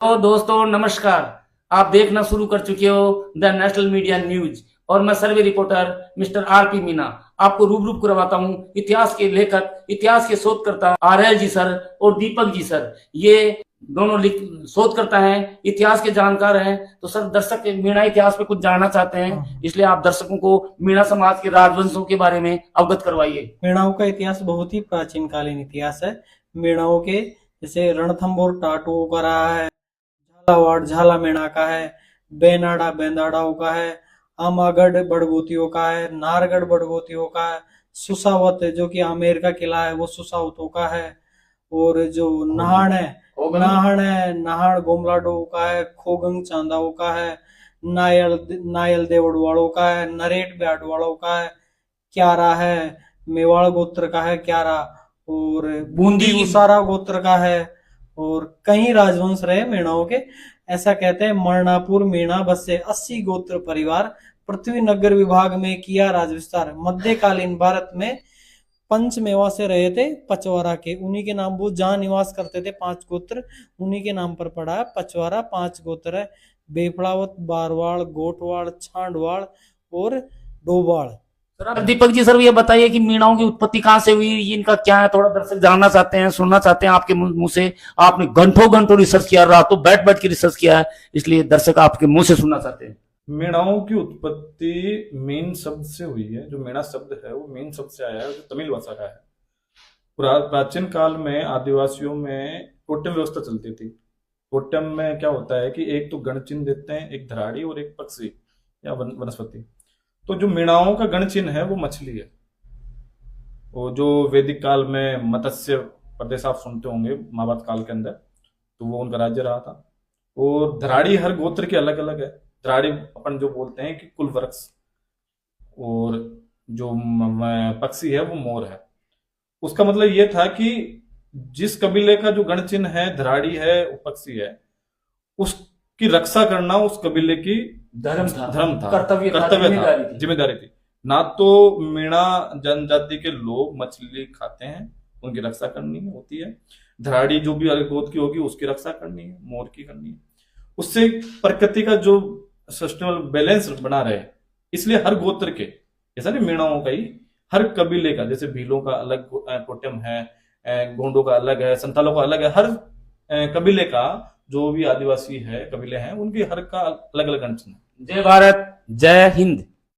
तो दोस्तों नमस्कार। आप देखना शुरू कर चुके हो द नेशनल मीडिया न्यूज और मैं सर्वे रिपोर्टर मिस्टर आरपी मीना आपको रूबरू करवाता हूं इतिहास के लेखक, इतिहास के शोधकर्ता आरएल जी सर और दीपक जी सर। ये दोनों शोधकर्ता हैं, इतिहास के जानकार हैं। तो सर, दर्शक मीणा इतिहास पे कुछ जानना चाहते हैं, इसलिए आप दर्शकों को मीणा समाज के राजवंशों के बारे में अवगत करवाइए। मीणाओं का इतिहास बहुत ही प्राचीन कालीन इतिहास है। मीणाओं के जैसे रणथंभौर टाटुओं का रहा है, झालावाड़ झाला मीणा का है, बेनाडा बेंदाड़ाओं का है, आमागढ़ बड़गोतियों का है, नारगढ़ बड़गोतियों का है, सुसावत जो कि आमेर का किला है वो सुसावतों का है, और जो नाहन है नाहन गोमलाडो का है, खोगंग चांदाओं का है, नायल देवड़वाड़ों का है, नरेट ब्याडवाड़ों का है, क्यारा है, मेवाड़ गोत्र का है क्यारा, और बूंदी उसारा गोत्र का है, और कई राजवंश रहे मीणाओं के। ऐसा कहते हैं मरणापुर मीणा बसे 80 गोत्र परिवार, पृथ्वी नगर विभाग में किया राज विस्तार, मध्यकालीन भारत में पंचमेवा से रहे थे पचवारा के, उन्हीं के नाम वो जहां निवास करते थे 5 गोत्र उन्हीं के नाम पर पड़ा है पचवारा। 5 गोत्र है बेफड़ावत, बारवाड़, गोटवाड़, छांडवाड़ और डोबाड़। सर दीपक जी, सर ये बताइए कि मीणाओं की उत्पत्ति कहाँ से हुई, इनका क्या है, थोड़ा दर्शक जानना चाहते हैं, सुनना चाहते हैं आपके मुंह से। आपने घंटों घंटों रिसर्च किया, रातों बैठ बैठ के रिसर्च किया है, इसलिए दर्शक आपके मुंह से सुनना चाहते हैं। मीणाओं की उत्पत्ति मीन शब्द से हुई है। जो मीणा शब्द है वो मीन शब्द से आया है, जो तमिल भाषा का है। प्राचीन काल में आदिवासियों में टोटम व्यवस्था चलती थी। टोटम में क्या होता है कि एक तो गण चिन्ह देते हैं, एक धराड़ी और एक पक्षी या वनस्पति। तो जो मीणाओं का गण चिन्ह है वो मछली है। वो जो वैदिक काल में मत्स्य प्रदेश आप सुनते होंगे महाभारत काल के अंदर, तो वो उनका राज्य रहा था। और धराड़ी हर गोत्र के अलग अलग है। धराड़ी अपन जो बोलते हैं कि कुल वृक्ष, और जो पक्षी है वो मोर है। उसका मतलब ये था कि जिस कबीले का जो गण चिन्ह है धराड़ी है, पक्षी है, उसकी रक्षा करना उस कबीले की धर्म था, कर्तव्य था, जिम्मेदारी थी। ना तो मीणा जनजाति के लोग मछली खाते हैं, उनकी रक्षा करनी होती है। धराड़ी जो भी अलग गोत्र की होगी उसकी रक्षा करनी है, मोर की करनी है। उससे प्रकृति का जो सस्टेनेबल बैलेंस बना रहे, इसलिए हर गोत्र के, ऐसा नहीं मीणाओं का ही, हर कबीले का, जैसे भीलों का अलग टोटेम है, गोंडों का अलग है, संतालों का अलग है, हर कबीले का जो भी आदिवासी है कबीले हैं उनके हर का अलग अलग गण चिन्ह है। जय भारत, जय हिंद।